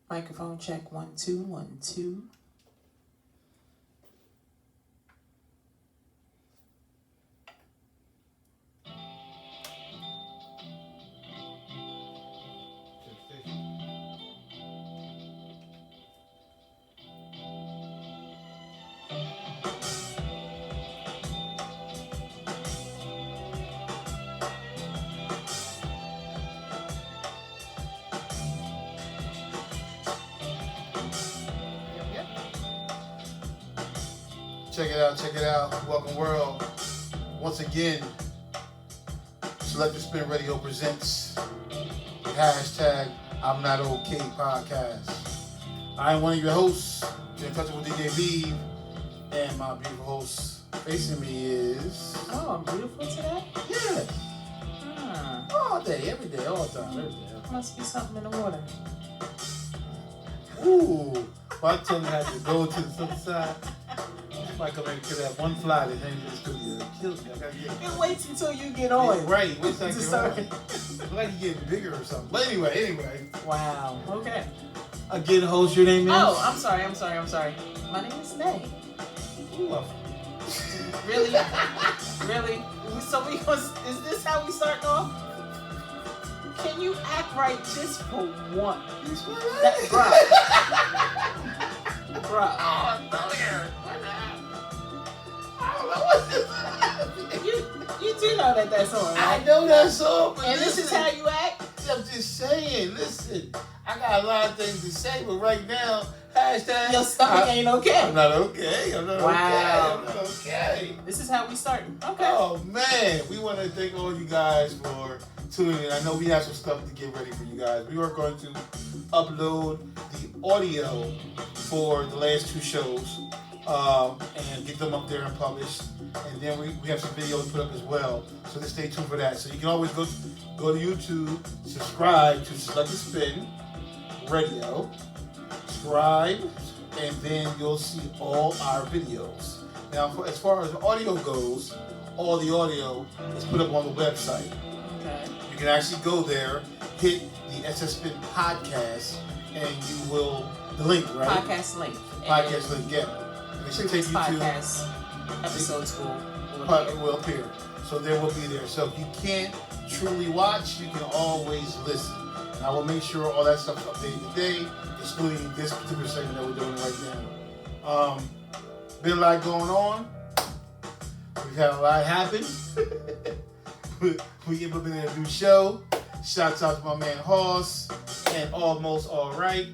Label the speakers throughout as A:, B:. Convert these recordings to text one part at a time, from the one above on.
A: Microphone check 1 2 1 2.
B: Check it out. Welcome world. Once again, Selective Spin Radio presents the hashtag I'm Not Okay podcast. I am one of your hosts, the Untouchable DJ Beave, and my beautiful host facing me is...
A: Oh, I'm beautiful today?
B: Yeah. All day, every day, all the time, every day.
A: Must be something in the water.
B: Ooh. If I tell you I had to go to the other side, I come in and have one fly that hangs in the studio. It kills me. I gotta get
A: It waits until you get on.
B: Yeah, right. Wait till I
A: to
B: get
A: start.
B: on. It's like you getting bigger or something. But anyway.
A: Wow. Okay.
B: Again, host, your name is?
A: Oh, I'm sorry. My name is Naee.
B: Ooh,
A: Really? Really? Is this how we start off? Can you act right just for one? Bruh.
B: Oh, no, here. I don't know what this is.
A: You do know that's on, right?
B: I know that song, but
A: and this is how you act?
B: I'm just saying, listen, I got a lot of things to say, but right now, hashtag...
A: Your stomach ain't okay.
B: I'm not okay.
A: Wow.
B: I'm not okay.
A: This is how we starting. Okay.
B: Oh, man. We want to thank all you guys for tuning in. I know we have some stuff to get ready for you guys. We are going to upload the audio for the last two shows and get them up there and published. And then we have some videos to put up as well. So just stay tuned for that. So you can always go to YouTube, subscribe to Selective Spin Radio, subscribe, and then you'll see all our videos. Now, as far as audio goes, all the audio is put up on the website.
A: Okay.
B: You can actually go there, hit the SS Spin podcast, and you will, the link, right?
A: Podcast link.
B: Podcast link, yeah. And it should take you
A: podcast episodes will
B: appear. So they will be there. So if you can't truly watch, you can always listen. And I will make sure all that stuff is updated today, excluding this particular segment that we're doing right now. Been a lot going on. We've had a lot happen. We implemented a new show. Shouts out to my man Hoss and Almost Alright.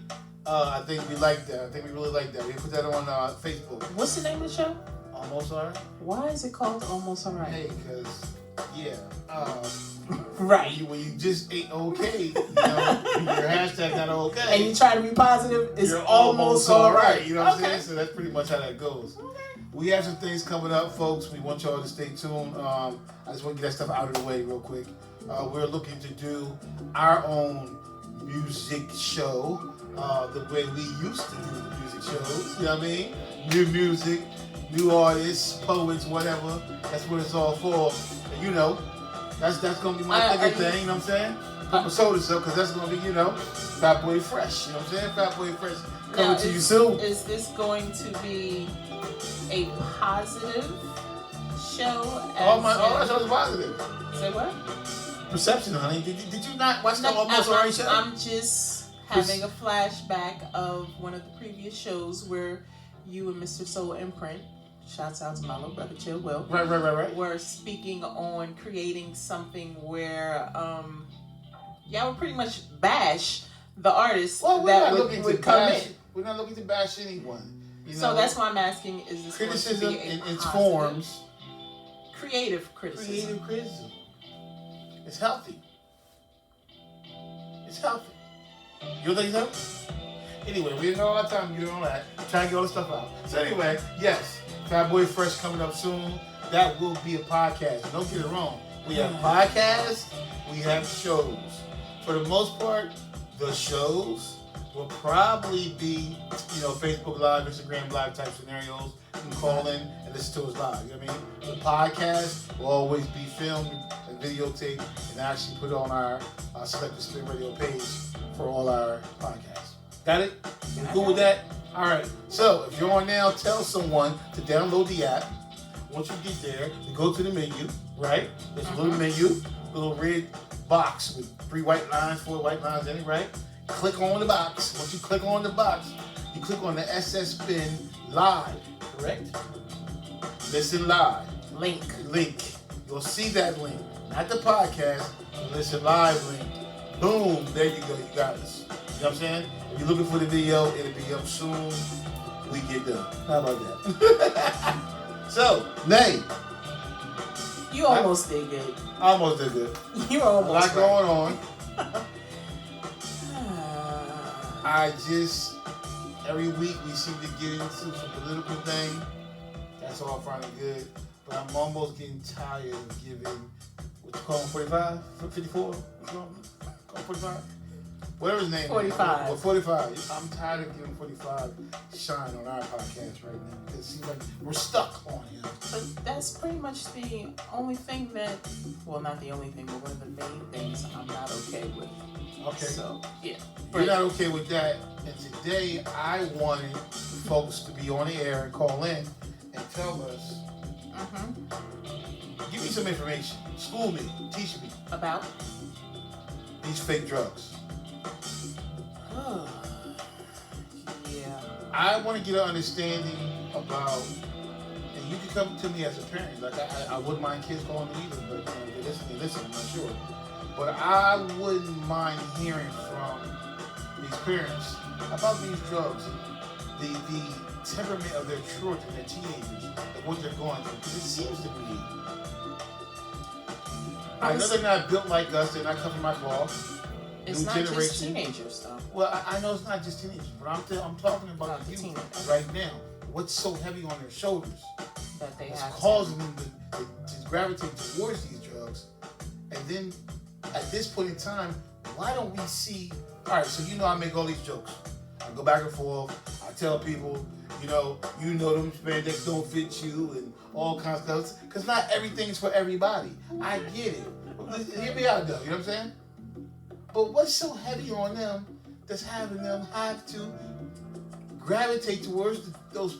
B: I think we like that. I think we really like that. We put that on Facebook.
A: What's the name of the show?
B: Almost Alright.
A: Why is it called Almost Alright?
B: Hey, because, yeah.
A: Right.
B: When you just ain't okay, you know, your hashtag not okay.
A: And you try to be positive, it's
B: you're
A: almost alright.
B: You know what I'm saying? So that's pretty much how that goes.
A: Okay.
B: We have some things coming up, folks. We want y'all to stay tuned. I just want to get that stuff out of the way real quick. We're looking to do our own music show the way we used to do the music shows. You know what I mean? New music, new artists, poets, whatever. That's what it's all for. And you know, that's going to be my thing, you know what I'm saying? Put my shoulders up, because that's going to be, you know, Fat Boy Fresh. You know what I'm saying? Fat Boy Fresh coming to you soon.
A: Is this going to be a positive show?
B: All that shows positive.
A: Say what?
B: Perception, honey. Did you not watch the Almost Alright show?
A: I'm just having a flashback of one of the previous shows where you and Mr. Soul Imprint, shouts out to my little brother Chill Will,
B: right,
A: were speaking on creating something where y'all would pretty much bash the artists that would come in.
B: We're not looking to bash anyone. You know?
A: So that's why I'm asking, is this
B: criticism
A: going to be
B: in its forms?
A: Creative criticism.
B: Creative criticism. It's healthy. It's healthy. You don't think so? Anyway, we didn't know all the time to get on that. Trying to get all the stuff out. So anyway, yes, Fat Boy Fresh coming up soon. That will be a podcast. Don't get it wrong. We have podcasts. We have shows. For the most part, the shows will probably be, you know, Facebook Live, Instagram Live type scenarios. You can call in and listen to us live. You know what I mean? The podcast will always be filmed and videotaped and actually put on our Selective Spin Radio page for all our podcasts. Got it? You cool with that? All right. So if you're on now, tell someone to download the app. Once you get there, you go to the menu, right? There's a little menu, little red box with 3 white lines, 4 white lines in it, right? Click on the box. Once you click on the box, you click on the SS Spin Live, correct? Listen live. Link. You'll see that link. Not the podcast, the Listen Live link. Boom. There you go. You got us. You know what I'm saying? If you're looking for the video, it'll be up soon. We get done. How about that? So, Naee.
A: You almost did good.
B: I almost did good.
A: You were almost
B: a lot
A: right.
B: going on. Every week we seem to get into some political thing. That's all fine and good. But I'm almost getting tired of giving, what you call him, 45? 54? What you call him? 45? Whatever his name
A: 45.
B: Well, 45. I'm tired of giving 45 shine on our podcast right now. Because it seems like we're stuck on him.
A: But that's pretty much the only thing that, well, not the only thing, but one of the main things I'm not okay with.
B: Okay.
A: So, yeah.
B: You're not okay with that. And today I wanted folks to be on the air and call in and tell us, give me some information. School me. Teach me.
A: About?
B: These fake drugs.
A: Yeah.
B: I want to get an understanding about, and you can come to me as a parent. Like I wouldn't mind kids calling me either, but you know, they listen, I'm not sure. But I wouldn't mind hearing from these parents about these drugs, the temperament of their children, their teenagers, and what they're going through. Because it seems to be. I know they're not built like us. They're not cut from my cloth.
A: It's not just teenagers, though.
B: Well, I know it's not just teenagers, but I'm talking about the youth right now. What's so heavy on their shoulders
A: that they
B: that's
A: have
B: causing them to gravitate towards these drugs? And then at this point in time, why don't we see? All right, so I make all these jokes. I go back and forth. I tell people, them spandex don't fit you and all kinds of stuff. Because not everything's for everybody. I get it. Hear me out, though. You know what I'm saying? But what's so heavy on them that's having them have to gravitate towards those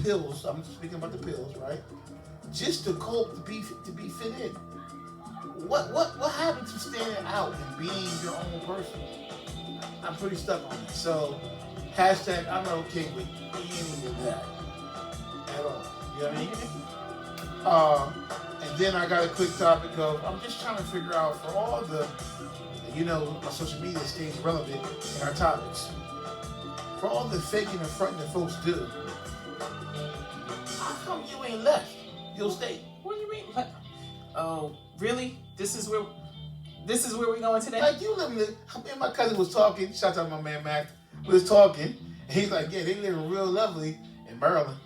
B: pills? I'm speaking about the pills, right? Just to cope, to be fit in. What happened to standing out and being your own person? I'm pretty stuck on that. So, hashtag I'm not okay with any of that at all. You know what I mean? And then I got a quick topic of I'm just trying to figure out for all the my social media stays relevant in our topics. For all the faking and fronting that folks do, how come you ain't left? You'll stay.
A: What do you mean? Oh, really? This is where we're going today?
B: Like me and my cousin was talking. Shout out to my man Mac. We was talking, and he's like, "Yeah, they live real lovely in Maryland.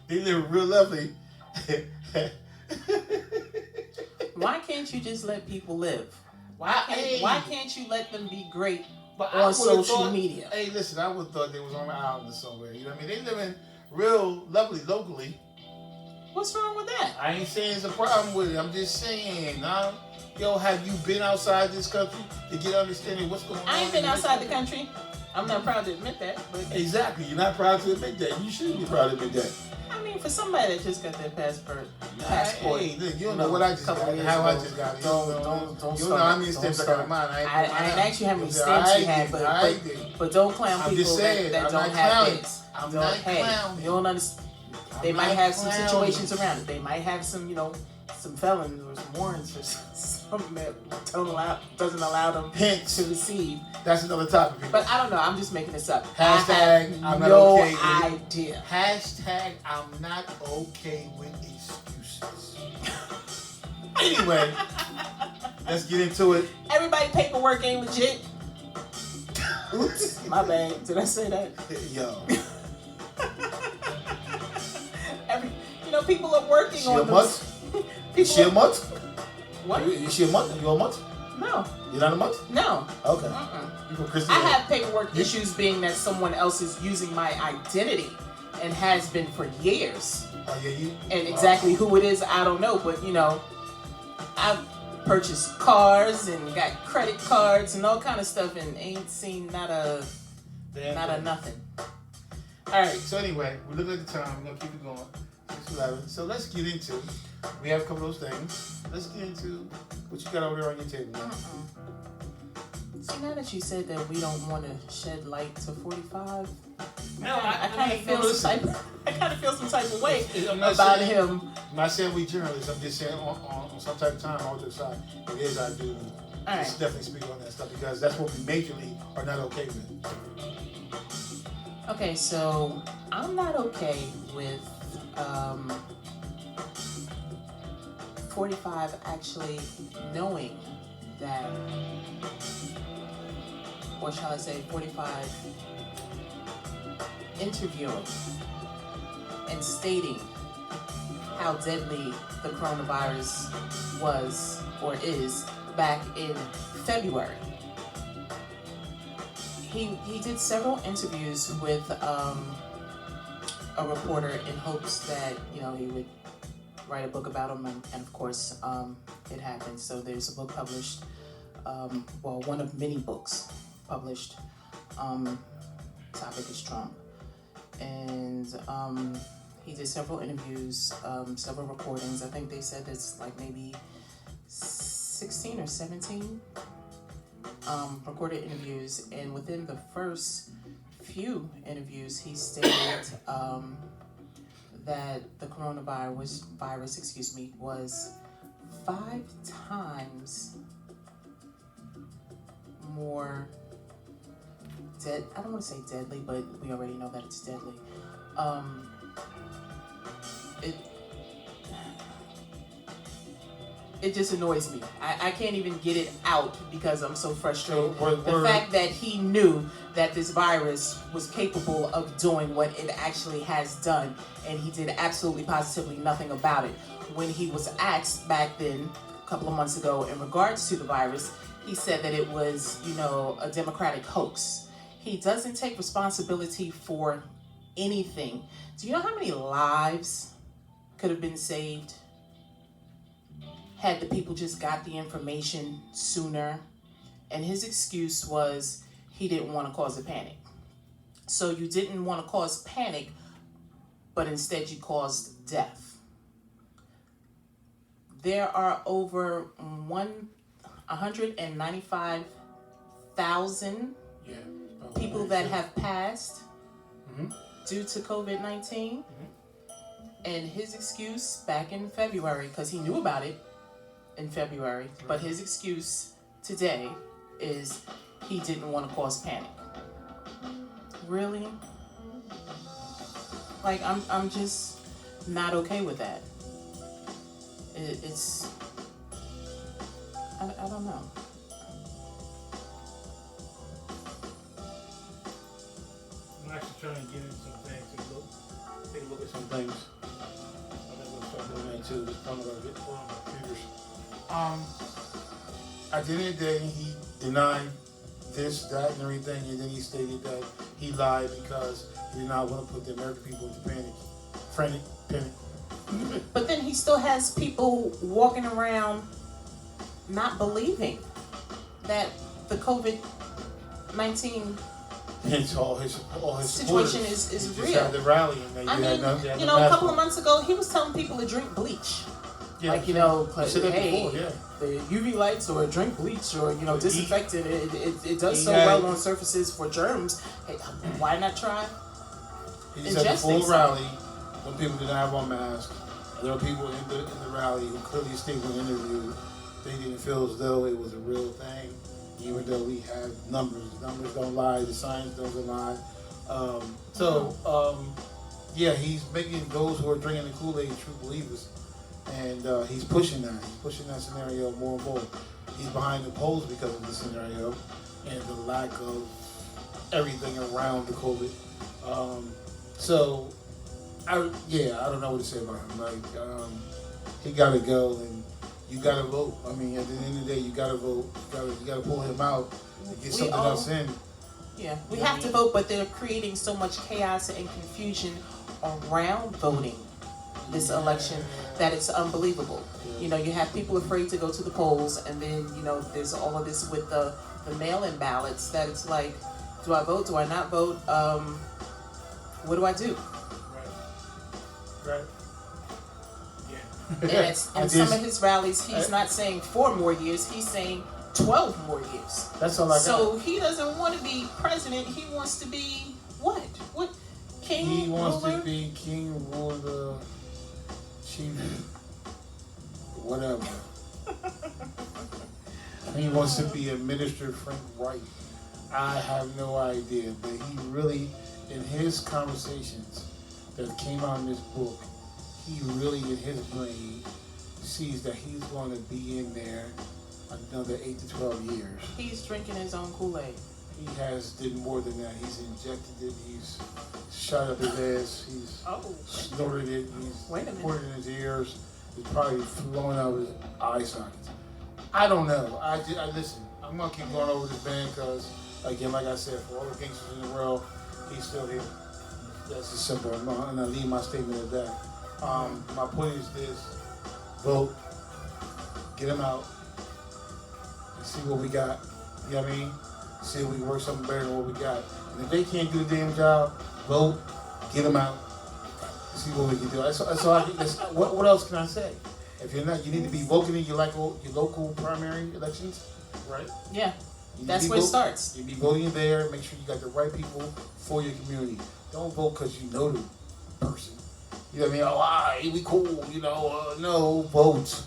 B: They live real lovely."
A: Why can't you just let people live? Why can't you let them be great
B: but
A: on social media?
B: Hey, listen, I would have thought they was on an island somewhere. You know what I mean? They live in real lovely locally.
A: What's wrong with that?
B: I ain't saying it's a problem with it. I'm just saying, have you been outside this country to get understanding what's going on?
A: I ain't been outside the country. I'm not proud to admit that. But
B: exactly, you're not proud to admit that. You should be proud to admit that.
A: I mean, for somebody that just got their passport.
B: Hey, look, you don't know what I just got. How I just got it.
A: Don't
B: you know how many stamps I got in mine.
A: I didn't ask you how many stamps you had, but don't clown people that don't have things.
B: I'm not clowning.
A: You don't understand. They might have some situations around it. They might have some, some felons or some warrants or something that doesn't allow them to receive.
B: That's another topic. People.
A: But I don't know. I'm just making this up.
B: Hashtag I'm not
A: no
B: okay with
A: idea.
B: Hashtag I'm not okay with excuses. Anyway, let's get into it.
A: Everybody paperwork ain't legit. Oops, my bad. Did I say that?
B: Yo.
A: People are working on
B: them. Is she a month?
A: What?
B: Is she a month? You a month?
A: No.
B: You're not a month?
A: No.
B: Okay. You from Christian?
A: I have paperwork issues being that someone else is using my identity and has been for years.
B: Oh, yeah, you?
A: And exactly who it is, I don't know. But, I've purchased cars and got credit cards and all kind of stuff and ain't seen not a Not a nothing.
B: All right. So anyway, we're looking at the time. We're gonna keep it going. 6:11. So let's get into. We have a couple of those things. Let's get into what you got over there on your table.
A: See, now that you said that we don't want to shed light to 45,
B: No,
A: I kind of feel some type. I kind of feel some type of way about
B: saying,
A: him.
B: I'm not saying we journalists. I'm just saying on some type of time, all to the side, it is our duty.
A: All right.
B: Let's definitely speak on that stuff because that's what we majorly are not okay with.
A: Okay, so I'm not okay with 45 actually knowing that, or shall I say 45 interviewing and stating how deadly the coronavirus was or is back in February. He did several interviews with a reporter in hopes that, you know, he would write a book about him, and of course it happened. So there's a book published, well, one of many books published. Topic is Trump, and he did several interviews, several recordings. I think they said it's like maybe 16 or 17 recorded interviews, and within the first few interviews he stated that the coronavirus was 5 times more I don't want to say deadly, but we already know that it's deadly. It just annoys me. I can't even get it out because I'm so frustrated. The fact that he knew that this virus was capable of doing what it actually has done, and he did absolutely positively nothing about it. When he was asked back then, a couple of months ago, in regards to the virus, he said that it was, you know, a Democratic hoax. He doesn't take responsibility for anything. Do you know how many lives could have been saved had the people just got the information sooner? And his excuse was he didn't want to cause a panic. So you didn't want to cause panic, but instead you caused death. There are over 195,000 people that have passed due to COVID-19. And his excuse back in February, because he knew about it in February, but his excuse today is he didn't want to cause panic. Really? Like, I'm just not okay with that. It's I don't know.
B: I'm actually trying to get into some things and take a look at some things. I'm going to start doing that too. Just one of our computers. At the end of the day, he denied this, that, and everything, and then he stated that he lied because he did not want to put the American people into panic.
A: But then he still has people walking around not believing that the COVID-19
B: all his
A: situation is real.
B: Just had the rally, and
A: I mean, you know, a couple of months ago, he was telling people to drink bleach. Yeah, like, you know, hey, the UV lights or drink bleach or, you know, disinfectant, it does so well on surfaces for germs. Hey, why not try?
B: He just had the full rally when people didn't have on masks. There were people in the rally who clearly stated in the interview they didn't feel as though it was a real thing, even though we have numbers. Numbers don't lie. The science doesn't lie. He's making those who are drinking the Kool-Aid true believers. And he's pushing that. He's pushing that scenario more and more. He's behind the polls because of this scenario and the lack of everything around the COVID. I don't know what to say about him. Like, he got to go, and you got to vote. I mean, at the end of the day, you got to vote. You got to pull him out and get something else in.
A: Yeah, we have to vote, but they're creating so much chaos and confusion around voting this election that it's unbelievable. Yeah. You know, you have people afraid to go to the polls, and then, you know, there's all of this with the mail-in ballots that it's like, Do I vote? Do I not vote? What do I do?
B: Right.
A: And in some of his rallies, he's not saying 4 more years. He's saying 12 more years.
B: That's all I got.
A: So he doesn't want to be president. He wants to be what? What? King,
B: he wants
A: ruler?
B: to be king, ruler, chief, whatever. He wants to be a minister, Frank Wright. I have no idea, but he really, in his conversations that came out in this book, he really, in his brain, sees that he's going to be in there another 8 to 12 years.
A: He's drinking his own Kool-Aid.
B: He did more than that. He's injected it. He's shot up his ass. He's snorted it. He's poured it in his ears. It's probably flowing out of his eye sockets. I don't know. I listen. I'm gonna keep going over this man because, again, like I said, for all the gangsters in the world, he's still here. That's as simple. And I leave my statement at that. My point is this: vote, get him out, and see what we got. You know what I mean? See if we can work something better than what we got. And if they can't do the damn job, vote, get them out, see what we can do. That's all what else can I say? If you're not, you need to be voting in your local primary elections, right?
A: Yeah, that's where it starts.
B: You be voting there. Make sure you got the right people for your community. Don't vote because you know the person. You know what I mean? Oh, we cool. You know, no, vote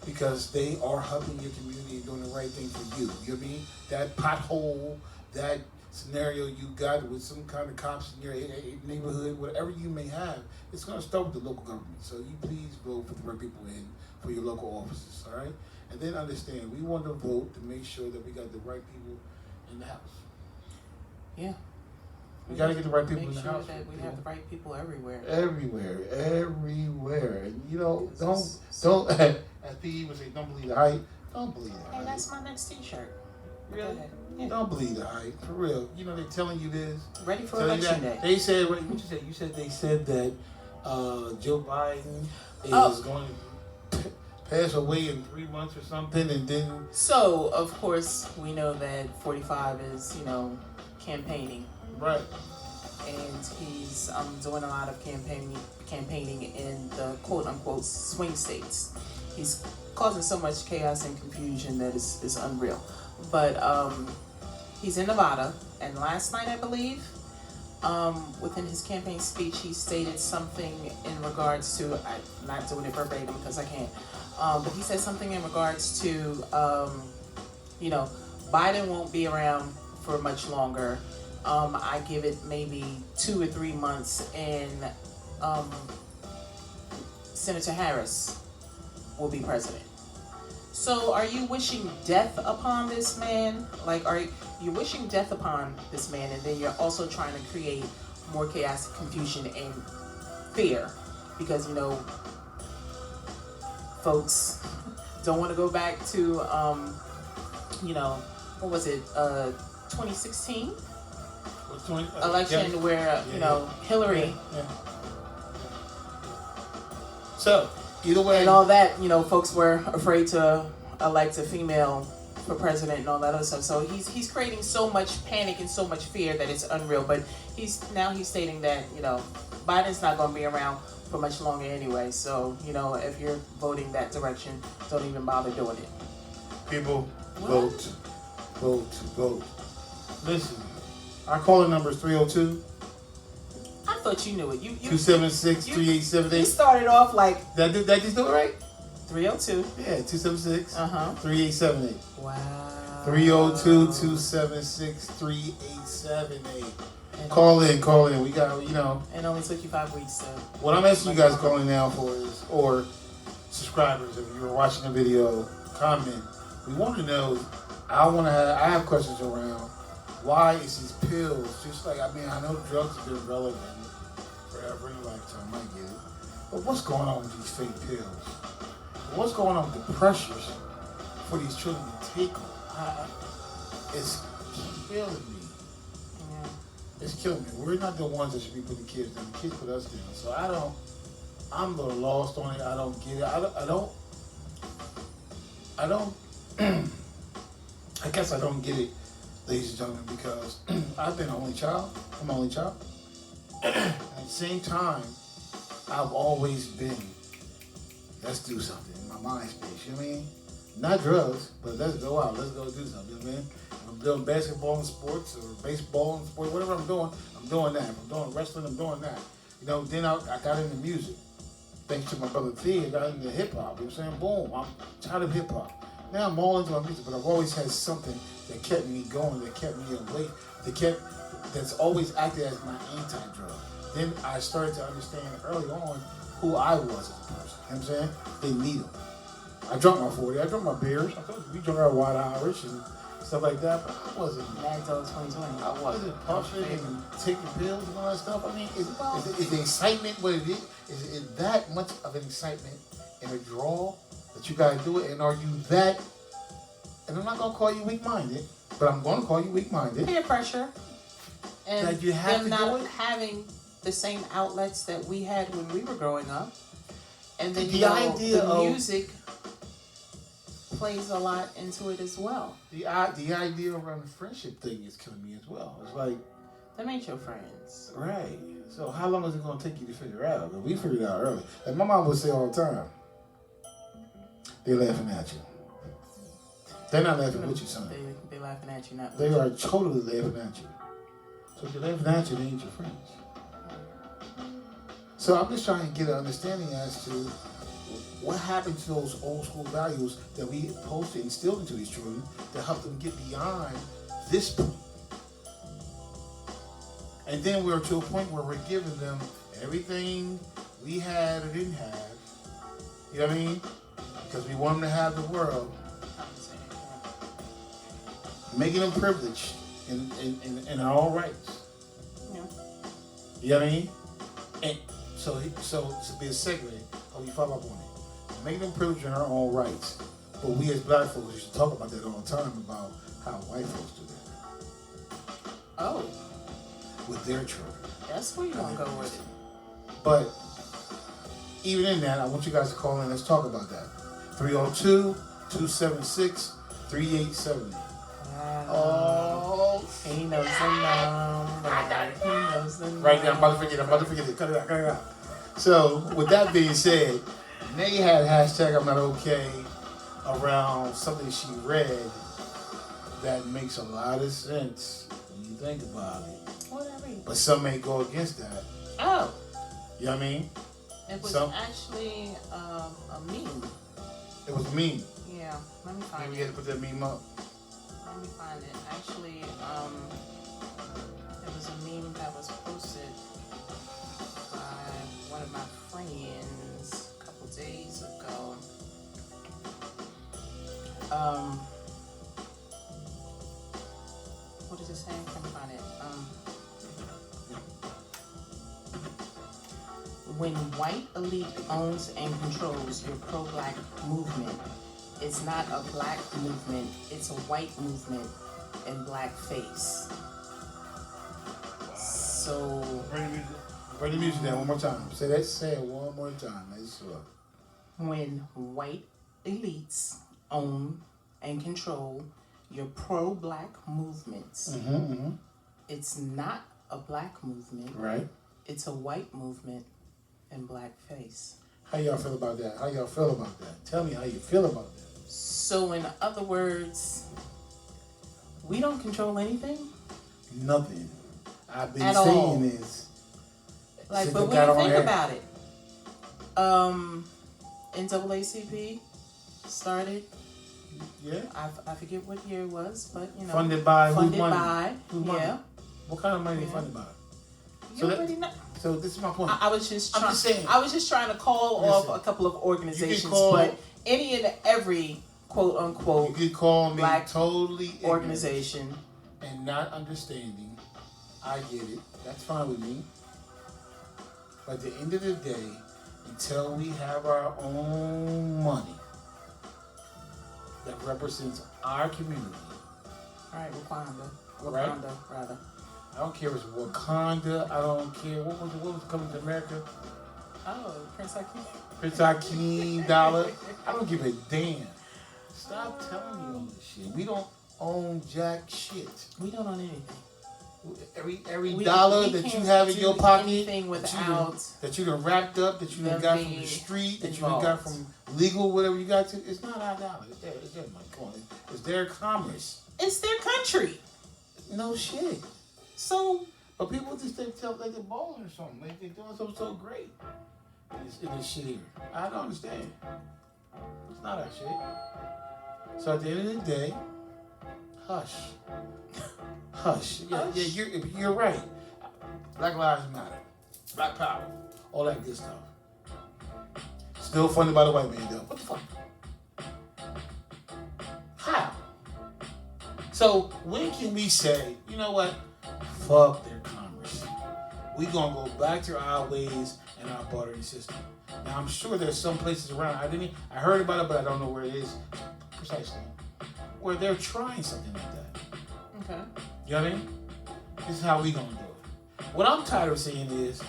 B: because they are helping your community and doing the right thing for you. You know what I mean? That pothole, that scenario you got with some kind of cops in your neighborhood, whatever you may have, it's going to start with the local government. So you please vote for the right people in for your local offices, all right? And then understand, we want to vote to make sure that we got the right people in the house.
A: Yeah.
B: We got to get the right people in the house.
A: Make sure that we have the right people everywhere.
B: Everywhere. And, you know, don't, as P.E. would say, don't believe the hype. Don't believe the hype.
A: Hey, that's my next t-shirt.
B: Really?
A: Yeah.
B: Don't believe the hype, for real. You know, they're telling you this.
A: Ready for election day.
B: They said, what you said? You said they said that Joe Biden is going to pass away in 3 months or something, and then...
A: So, of course, we know that 45 is, campaigning.
B: Right.
A: And he's doing a lot of campaigning in the quote-unquote swing states. He's causing so much chaos and confusion that is unreal. But he's in Nevada, and last night, I believe, within his campaign speech, he stated something in regards to, I'm not doing it verbatim because I can't, but he said something in regards to, Biden won't be around for much longer. I give it maybe 2 or 3 months, and Senator Harris will be president. So are you wishing death upon this man? Like, are you wishing death upon this man, and then you're also trying to create more chaos, confusion, and fear? Because, folks don't want to go back to, what was it, 2016? Election where, Hillary...
B: Yeah. So... Either way,
A: and all that, folks were afraid to elect a female for president and all that other stuff. So he's creating so much panic and so much fear that it's unreal. But he's stating that Biden's not going to be around for much longer anyway. So if you're voting that direction, don't even bother doing it.
B: People, vote. Listen, our calling number is 302.
A: I thought you knew it.
B: 276-3878.
A: You started off like...
B: That just do it right?
A: 302.
B: Yeah, 276. 3878.
A: Wow.
B: 302-276-3878. Call in. We got,
A: It only took you 5 weeks, so...
B: What I'm asking you guys calling now for is, or subscribers, if you were watching the video, comment. We want to know, I have questions around why is these pills, just like, I know drugs have been relevant forever in a lifetime, I get it. But what's going on with these fake pills? What's going on with the pressures for these children to take them? It's killing me. It's killing me. We're not the ones that should be putting kids down. The kids put us down. So I'm a little lost on it. I don't get it. I guess I don't get it. ladies and gentlemen, because I've been an only child. I'm an only child. At the same time, I've always been, let's do something in my mind space, you know what I mean? Not drugs, but let's go out, let's go do something, you know what I mean? If I'm doing basketball and sports or baseball and sports, whatever I'm doing that. If I'm doing wrestling, I'm doing that. You know, then I got into music. Thanks to my brother T, I got into hip hop, you know what I'm saying? Boom, I'm tired of hip hop. Now I'm all into my music, but I've always had something that kept me going, that kept me awake, that's always acted as my anti-drug. Then I started to understand early on who I was as a person. You know what I'm saying? They need them. I drunk my 40, I drunk my beers. I told you, we drunk our White Irish and stuff like that, but I wasn't.
A: Mad Dog 2020.
B: I wasn't puffing and taking pills and all that stuff. I mean, is the excitement what it is? Is it that much of an excitement and a draw that you gotta do it? And are you that? And I'm not gonna call you weak-minded, but I'm gonna call you weak-minded.
A: Peer pressure. And
B: that you have
A: them
B: to do
A: not
B: it?
A: having the same outlets that we had when we were growing up. And then
B: The idea
A: the
B: of
A: music plays a lot into it as well.
B: the idea around the friendship thing is killing me as well. It's like,
A: Them ain't your friends.
B: right. So how long is it gonna take you to figure out? 'Cause we figured it out early. Like my mom would say all the time, they're laughing at you. They're not laughing with you, son.
A: They laughing at you, not
B: They
A: with
B: are totally laughing at you. So if they're laughing at you, they ain't your friends. So I'm just trying to get an understanding as to what happened to those old school values that we supposed to instill into these children to help them get beyond this point. And then we're to a point where we're giving them everything we had or didn't have. You know what I mean? Because we want them to have the world. Making them privileged in our own rights.
A: Yeah.
B: You know what I mean? And so to be a segue, how we follow up on it. Making them privileged in our own rights. But we as black folks used to talk about that all the time about how white folks do that.
A: Oh.
B: With their children.
A: That's where you want to go with it.
B: But even in that, I want you guys to call in. Let's talk about that. 302-276-3870. Oh,
A: he knows the number. He knows the number.
B: Right now, I'm about to forget it. Cut it out. So, with that being said, Naee had hashtag I'm not okay around something she read that makes a lot of sense when you think about it.
A: Whatever.
B: But some may go against that.
A: Oh.
B: You know what I mean?
A: It was actually a meme.
B: It was a meme.
A: Yeah. Let me find
B: Maybe
A: it.
B: you had to put that meme up.
A: Let me find it. Actually, it was a meme that was posted by one of my friends a couple days ago. What does it say? Let me find it. When white elite owns and controls your pro-black movement, it's not a black movement, it's a white movement in blackface. So
B: Bring the music down one more time. Say it one more time. That's sure.
A: When white elites own and control your pro-black movements, it's not a black movement.
B: Right.
A: It's a white movement in blackface.
B: How y'all feel about that? Tell me how you feel about that.
A: So in other words, we don't control anything?
B: Nothing. I've been
A: At
B: saying
A: all.
B: this.
A: Like, but when you think about it, NAACP started.
B: Yeah.
A: I forget what year it was, but you know.
B: Funded by
A: Funded
B: whose money?
A: by.
B: Whose money?
A: Yeah.
B: What kind of money they funded by?
A: You already know.
B: So this is my point.
A: I was just
B: I'm
A: trying.
B: just saying.
A: I was just trying to call off a couple of organizations, but any and every quote unquote
B: you could call me
A: black
B: totally
A: organization
B: and not understanding. I get it. That's fine with me. But at the end of the day, until we have our own money that represents our community.
A: All right, Wakanda,
B: Right?
A: rather.
B: I don't care if it's Wakanda. I don't care. What was coming to America?
A: Oh, Prince Hakeem.
B: Prince Hakeem dollar. I don't give a damn. Stop telling me all this shit. We don't own jack shit.
A: We don't own anything.
B: Every dollar that you have in your pocket,
A: that
B: you done wrapped up, that you done got from the street, that you done got from legal, whatever you got to, it's not our dollar. It's their money. Come on. It's their commerce.
A: It's their country.
B: No shit.
A: So,
B: but people just think like they're balling or something. Like they're doing something so great in this shit here. I don't understand. It's not our shit. So at the end of the day, hush. Hush. Yeah, you're right. Black Lives Matter. Black Power. All that good stuff. Still funded by the white man, though. What the fuck? How? So when can we say, you know what? Fuck their commerce. We gonna go back to our ways and our bartering system. Now I'm sure there's some places around. I heard about it, but I don't know where it is precisely. Where they're trying something like that.
A: Okay.
B: You know what I mean? This is how we gonna do it. What I'm tired of seeing is,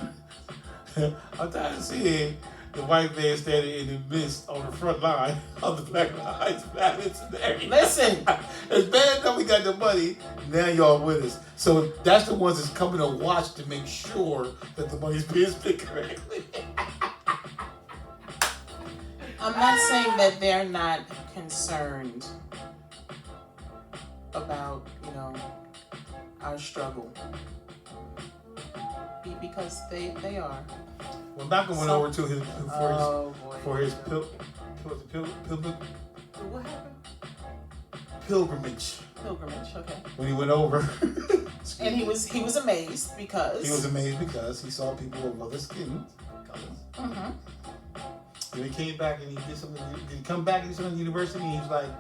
B: I'm tired of seeing the white man standing in the midst on the front line of the Black Lives Matter today.
A: Listen,
B: it's bad that we got the money. Now y'all with us. So that's the ones that's coming to watch to make sure that the money's being spent correctly.
A: I'm not saying that they're not concerned about, our struggle. Because they are.
B: Well, Malcolm went over to his
A: what happened?
B: Pilgrimage.
A: Pilgrimage, okay.
B: When he went over.
A: And he was amazed because
B: he saw people of other skin colors.
A: Mm-hmm.
B: And he came back and he did something. Did he come back and do something at the university? And he was like,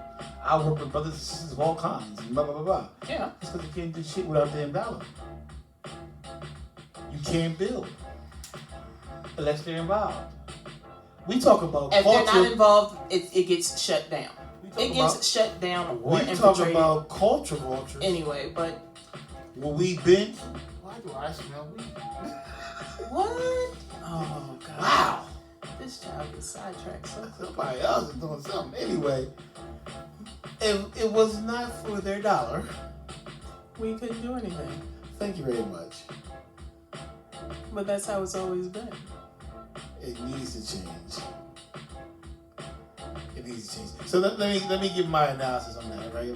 B: I work with brothers and sisters of all kinds and blah blah blah blah.
A: Yeah.
B: It's because you can't do shit without the dollar. You can't build unless they're involved. We talk about
A: if
B: culture.
A: If they're not involved, it gets shut down. It gets shut down or infiltrated.
B: We talk about culture vultures.
A: Anyway, but
B: will we binge? Why do I smell weed?
A: What? Oh God!
B: Wow.
A: This child is sidetracked.
B: Somebody else is doing something. Anyway, if it was not for their dollar,
A: we couldn't do anything.
B: Thank you very much.
A: But that's how it's always been.
B: It needs to change. It needs to change. So let me give my analysis on that, right?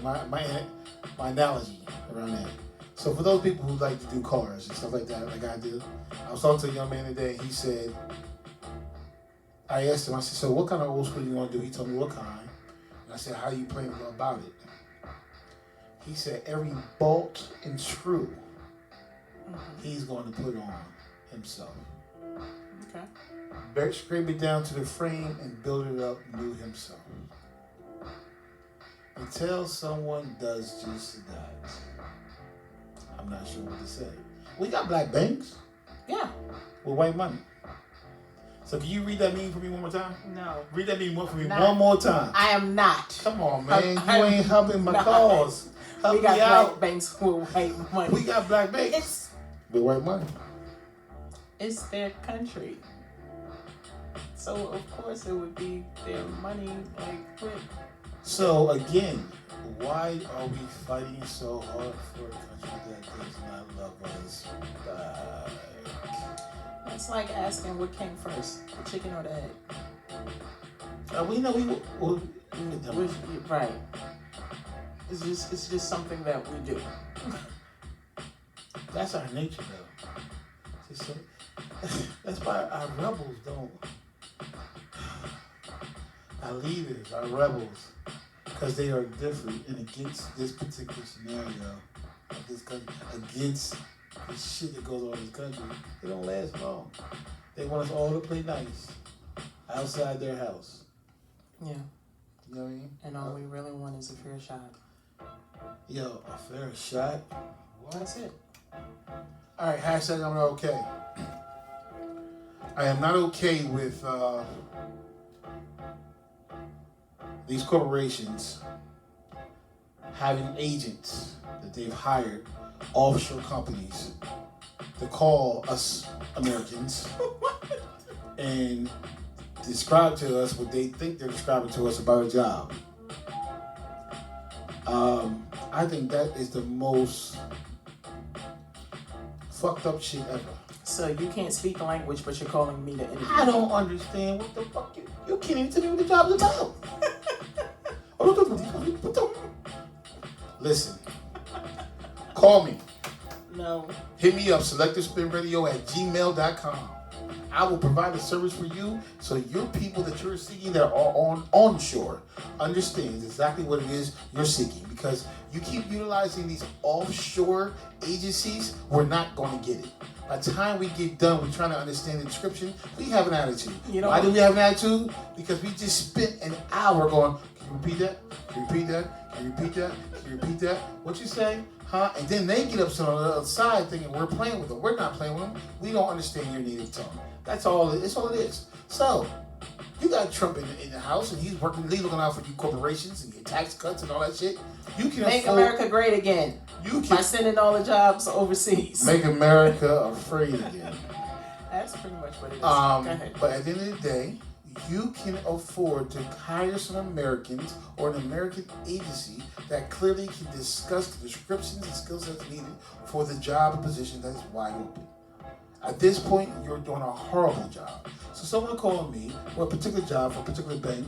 B: My analogy around that. So for those people who like to do cars and stuff like that, like I do, I was talking to a young man today. He said, I asked him, I said, so what kind of old school you want to do? He told me what kind. And I said, how you plan about it? He said, every bolt and screw, he's going to put on himself.
A: Okay.
B: Scrape it down to the frame and build it up new himself. Until someone does just that, I'm not sure what to say. We got black banks.
A: Yeah.
B: With white money. So can you read that meme for me one more time?
A: No.
B: Read that meme for me one more time.
A: I am not.
B: Come on, man. You ain't helping my cause. Help
A: we got
B: me out.
A: black banks with white money.
B: We got black banks with white money.
A: It's their country. So, of course, it would be their money, with.
B: So, again, why are we fighting so hard for a country that does not love us back?
A: It's like asking what came first, the chicken or the egg.
B: We know
A: right. It's just something that we do.
B: That's our nature, though. That's why our rebels don't. Our leaders, our rebels, because they are different and against this particular scenario of this country, against the shit that goes on in this country, they don't last long. They want us all to play nice outside their house.
A: Yeah.
B: You know what I mean?
A: And all we really want is a fair shot.
B: Yo, a fair shot?
A: What? That's it.
B: All right, hashtag I'm not okay. I am not okay with these corporations having agents that they've hired, offshore companies, to call us Americans and describe to us what they think they're describing to us about a job. I think that is the most fucked up shit ever.
A: So you can't speak the language, but you're calling me to interview.
B: I don't understand what the fuck you can't even tell me what the job's about. Listen, call me.
A: No.
B: Hit me up, selectivespinradio@gmail.com. I will provide a service for you so your people that you're seeking that are onshore understands exactly what it is you're seeking. Because you keep utilizing these offshore agencies, we're not going to get it. By the time we get done with trying to understand the description, we have an attitude. Why do we have an attitude? Because we just spent an hour going, can you repeat that? Can you repeat that? Can you repeat that? Can you repeat that? What you say? Huh? And then they get upset on the other side thinking we're playing with them. We're not playing with them. We don't understand your native tongue. That's all it is. So, you got Trump in the house and he's looking out for you corporations and your tax cuts and all that shit. You can
A: make America great again. By sending all the jobs overseas.
B: Make America afraid again.
A: That's pretty much what it is. Go ahead.
B: But at the end of the day, you can afford to hire some Americans or an American agency that clearly can discuss the descriptions and skill sets needed for the job or position that is wide open. At this point, you're doing a horrible job. So someone called me for a particular job for a particular bank,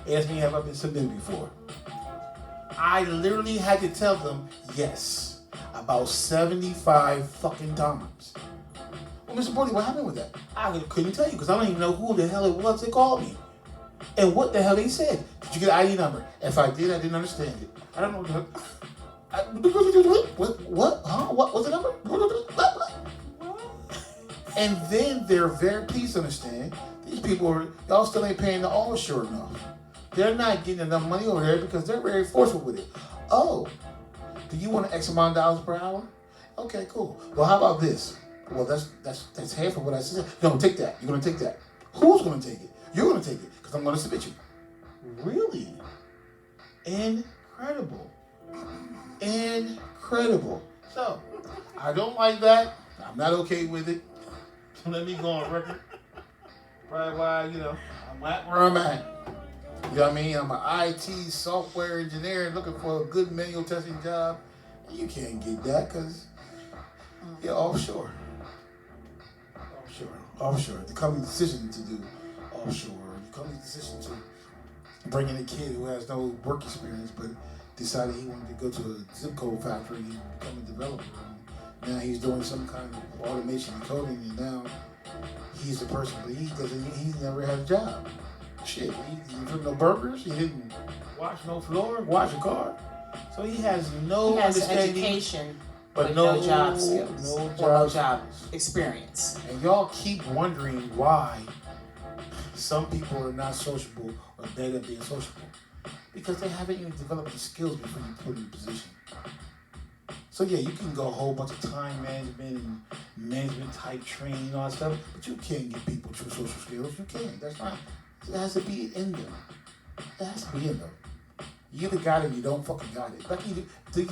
B: asked me have I been submitted before. I literally had to tell them yes, about 75 fucking times. Well, Mr. Brody, what happened with that? I couldn't tell you because I don't even know who the hell it was that called me. And what the hell they said. Did you get an ID number? If I did, I didn't understand it. I don't know what the what? Huh? What was the number? And then they're very pleased to understand these people y'all still ain't paying the onshore enough. They're not getting enough money over there because they're very forceful with it. Oh, do you want an X amount of dollars per hour? Okay, cool. Well, how about this? Well, that's half of what I said. No, take that. You're gonna take that. Who's gonna take it? You're gonna take it because I'm gonna submit you. Really? Incredible. So, I don't like that. I'm not okay with it. Let me go on record. Right, why, I'm at where I'm at. You know what I mean? I'm an IT software engineer looking for a good manual testing job. You can't get that because you're offshore. The company's decision to do offshore. The company's decision to bring in a kid who has no work experience but decided he wanted to go to a zip code factory and become a developer. Now he's doing some kind of automation and coding, and now he's the person, but he's never had a job. Shit, he didn't cook no burgers, he didn't wash no floor, wash a car. So he has no understanding.
A: Education,
B: but
A: no job skills. No job experience.
B: And y'all keep wondering why some people are not sociable or bad at being sociable. Because they haven't even developed the skills before you put in the position. So yeah, you can go a whole bunch of time management and management type training and all that stuff, but you can't get people true social skills. You can't. That's not. It has to be in them. It has to be in them. You either got it or you don't fucking got it.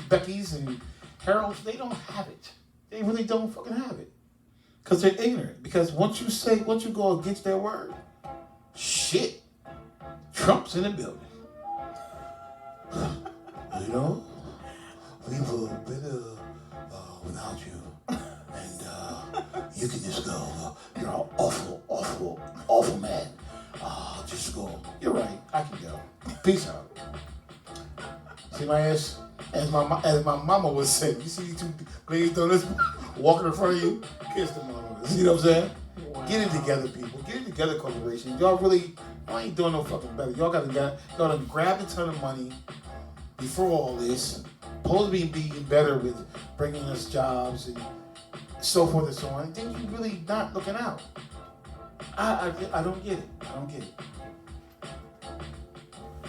B: Becky's and Harold's, they don't have it. They really don't fucking have it. Because they're ignorant. Because once you go against their word, shit, Trump's in the building. We were better without you. And you can just go, you're an awful man. Just go. You're right, I can go. Peace out. See my ass? As my mama would say, you see these two glazed donuts walking in front of you? Kiss the mama. See what I'm saying? Wow. Get it together, people. Get it together, corporations. Y'all ain't doing no fucking better. Y'all gotta grab a ton of money before all this. Supposed to be being better with bringing us jobs and so forth and so on. Then you really not looking out. I don't get it.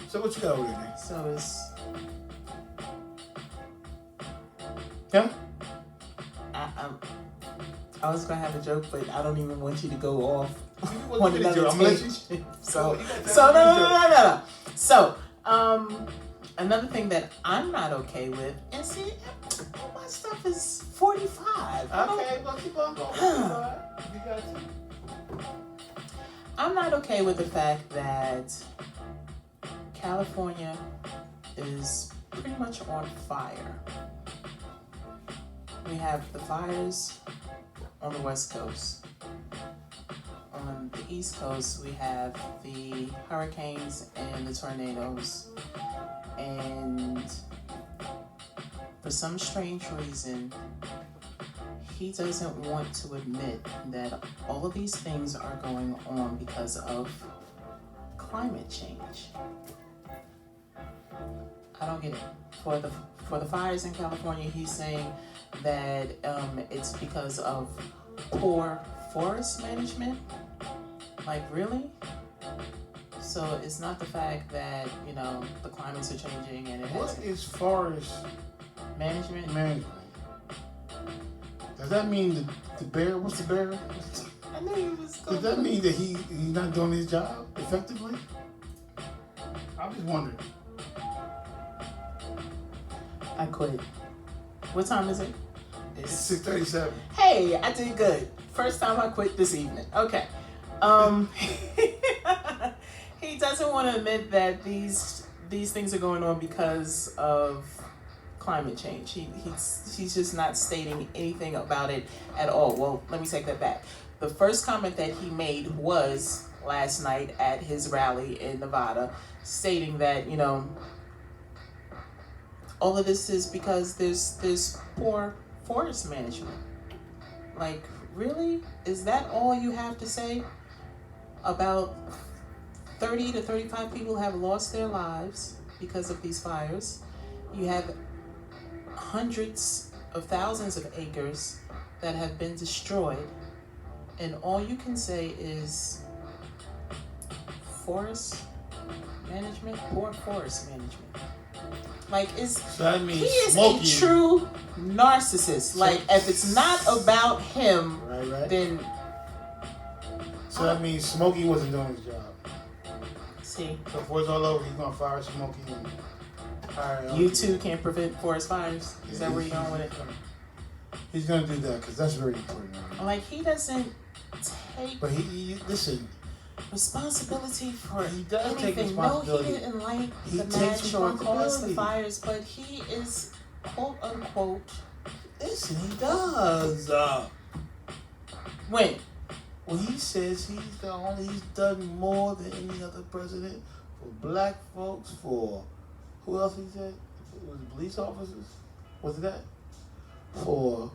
B: So what you got over there, man?
A: So it's...
B: Yeah?
A: I was going to have a joke, but I don't even want you to go off
B: on another tangent.
A: So, no. So, another thing that I'm not okay with, and see, my stuff is 45.
B: Okay, well, keep on going. You got to.
A: I'm not okay with the fact that California is pretty much on fire. We have the fires on the West Coast. On the East Coast, we have the hurricanes and the tornadoes. And for some strange reason, he doesn't want to admit that all of these things are going on because of climate change. I don't get it. For the fires in California, he's saying that it's because of poor forest management. Like, really? So it's not the fact that, you know, the climates are changing and it has...
B: What is forest
A: management?
B: Does that mean the bear? What's the bear?
A: I knew he was going.
B: Does that mean that he's not doing his job effectively? I'm just wondering.
A: I quit. What time is it?
B: It's 6:37.
A: Hey, I did good. First time I quit this evening. Okay. He doesn't want to admit that these things are going on because of climate change. He's just not stating anything about it at all. Well, let me take that back. The first comment that he made was last night at his rally in Nevada, stating that, you know, all of this is because there's poor forest management. Like, really? Is that all you have to say? About 30 to 35 people have lost their lives because of these fires. You have hundreds of thousands of acres that have been destroyed, and all you can say is forest management, poor forest management. Like, he is a true narcissist. Like, if it's not about him,
B: right.
A: then...
B: So that means Smokey wasn't doing his job.
A: See?
B: So before it's all over, he's going to fire Smokey and hire...
A: You too can't prevent forest fires? Is that where you're going with it?
B: He's going to do that because that's very important.
A: Like, he doesn't take...
B: But listen...
A: responsibility for
B: he does
A: anything.
B: take responsibility.
A: No, he didn't light the match or cause the fires, but he is, quote unquote...
B: Listen, he does.
A: When?
B: Well, he says he's done more than any other president for black folks, for who else he said? Was it police officers? Was it that? For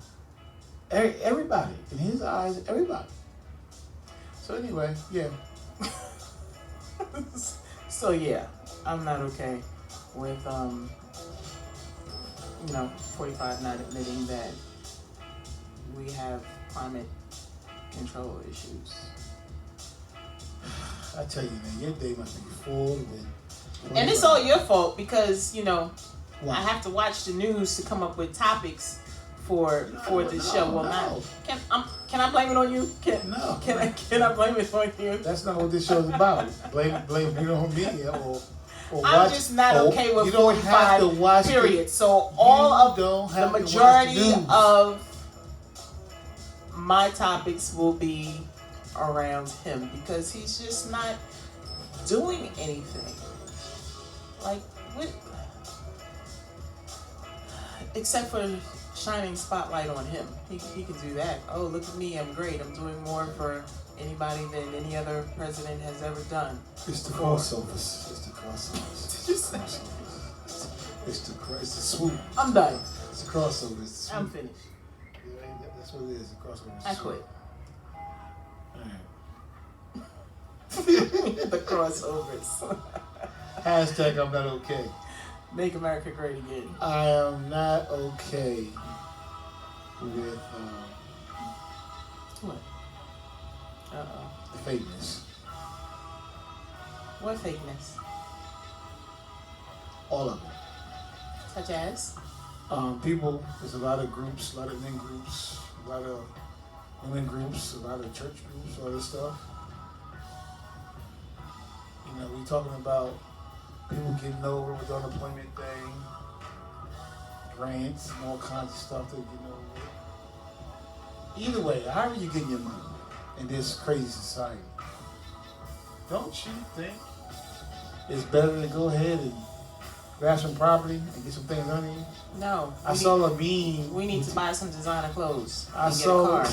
B: everybody. In his eyes, everybody. So anyway, yeah.
A: So yeah, I'm not okay with 45 not admitting that we have climate control issues.
B: I tell you, man, your day must be full with...
A: And it's all your fault because, you know,
B: what?
A: I have to watch the news to come up with topics for the show. Well, not can I blame it on you? Can I blame it on you?
B: That's not what this show's about. Blame it on me or
A: I'm just not okay with 45. Period. So all of the majority of my topics will be around him because he's just not doing anything. Like, what? Except for shining spotlight on him. He can do that. Oh, look at me, I'm great. I'm doing more for anybody than any other president has ever done.
B: It's the crossovers. It's the crossovers.
A: Did you say?
B: It's the swoop.
A: I'm done.
B: It's the crossovers.
A: I'm finished.
B: Yeah, that's what it is. The crossovers.
A: I quit.
B: Alright.
A: The crossovers.
B: Hashtag I'm not okay.
A: Make America great again.
B: I am not okay with
A: what?
B: The fakeness.
A: What fakeness?
B: All of it.
A: Such as?
B: People, there's a lot of groups, a lot of men groups, a lot of women groups, a lot of church groups, all this stuff. You know, we talking about people getting over with the unemployment thing, grants, and all kinds of stuff they're getting over with. Either way, however you get your money in this crazy society, don't you think it's better to go ahead and grab some property and get some things on you?
A: No.
B: I saw a meme.
A: We need to buy some designer clothes. I
B: saw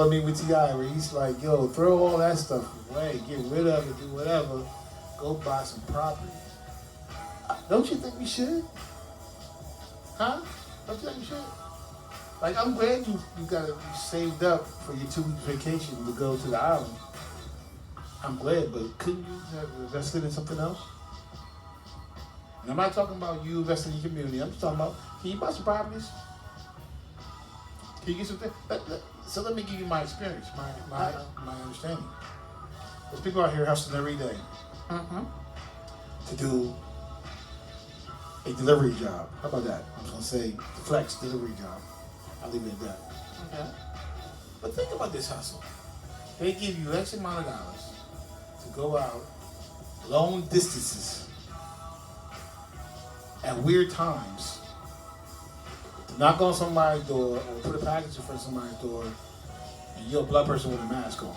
B: a meme with T.I. where he's like, yo, throw all that stuff away, get rid of it, do whatever, go buy some property. Don't you think we should? Huh? Don't you think we should? Like, I'm glad you saved up for your 2 week vacation to go to the island. I'm glad, but couldn't you have invested in something else? And I'm not talking about you investing in your community. I'm just talking about, can you buy some properties? Can you get some things? So let me give you my experience, my understanding. There's people out here hustling every day to do a delivery job. How about that? I was going to say flex delivery job. I'll leave it at that. Okay. But think about this hustle. They give you X amount of dollars to go out long distances at weird times to knock on somebody's door or put a package in front of somebody's door and you're a blood person with a mask on.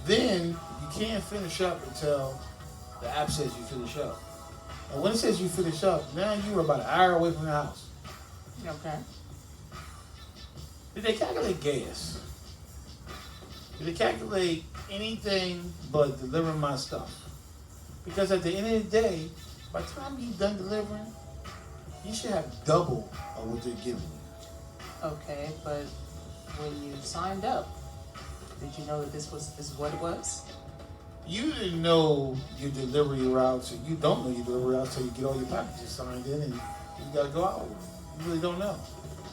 B: Then you can't finish up until the app says you finish up. And when it says you finish up, now you are about an hour away from the house.
A: Okay.
B: Did they calculate gas? Did they calculate anything but delivering my stuff? Because at the end of the day, by the time you're done delivering, you should have double of what they're giving you.
A: Okay, but when you signed up, did you know that this is what it was?
B: You didn't know your delivery routes, and you don't know your delivery routes until you get all your packages signed in and you gotta go out. You really don't know.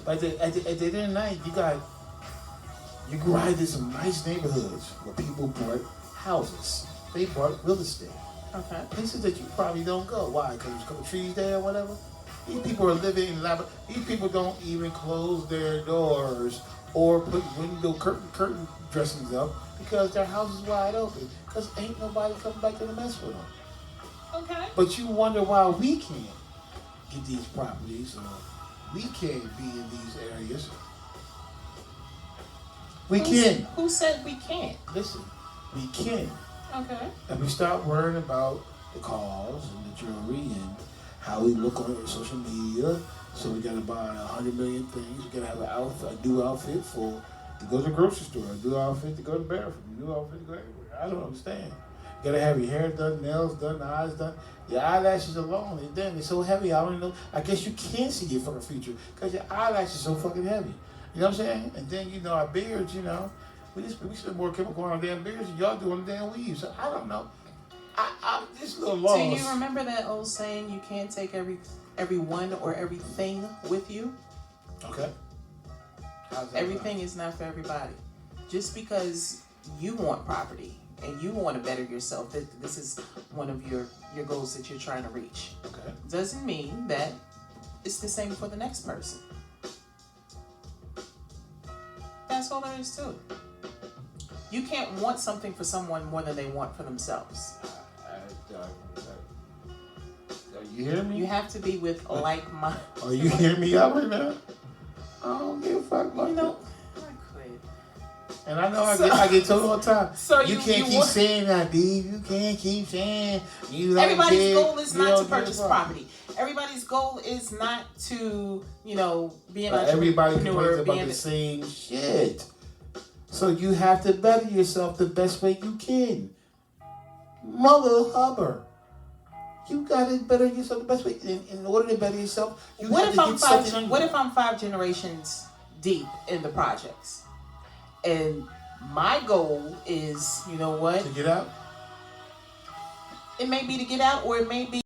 B: But at the end of the night, you go ride in some nice neighborhoods where people bought houses. They bought real estate.
A: Okay.
B: Places that you probably don't go. Why? Because there's a couple trees there or whatever. These people are living in these people don't even close their doors or put window curtain dressings up because their house is wide open. Because ain't nobody coming back to the mess with them.
A: Okay.
B: But you wonder why we can't get these properties or we can't be in these areas. Who
A: said we can't?
B: Listen, we can.
A: Okay.
B: And we start worrying about the cars and the jewelry and how we look on social media. So we gotta buy 100 million things. We gotta have a new outfit to go to the grocery store, a new outfit to go to the bathroom, a new outfit to go everywhere. I don't understand. You gotta have your hair done, nails done, eyes done. Your eyelashes alone, and then they're so heavy. I don't know. I guess you can't see your fucking future because your eyelashes are so fucking heavy. You know what I'm saying? And then our beards. We spend more chemical on our damn beards than y'all do on the damn weaves. So I don't know. I'm just a little lost.
A: Do you remember that old saying, you can't take everyone or everything with you?
B: Okay.
A: Everything is not for everybody. Just because you want property and you want to better yourself, that this is one of your goals that you're trying to reach.
B: Okay.
A: Doesn't mean that it's the same for the next person. That's all there is to it. You can't want something for someone more than they want for themselves.
B: You hear me?
A: You have to be with like-minded.
B: Are you hearing me out right now? I don't give a fuck about that.
A: I quit.
B: And I know I get told all the time.
A: So
B: you can't keep saying that, Beave. You can't keep saying you don't
A: Everybody's goal is not to purchase property. Everybody's goal is not to, be an entrepreneur.
B: Everybody complains about the same shit. So you have to better yourself the best way you can. Mother Hubbard. You gotta better yourself the best way. In order to better yourself, you have to get something on you.
A: What if I'm 5 generations deep in the projects? And my goal is,
B: To get out?
A: It may be to get out, or it may be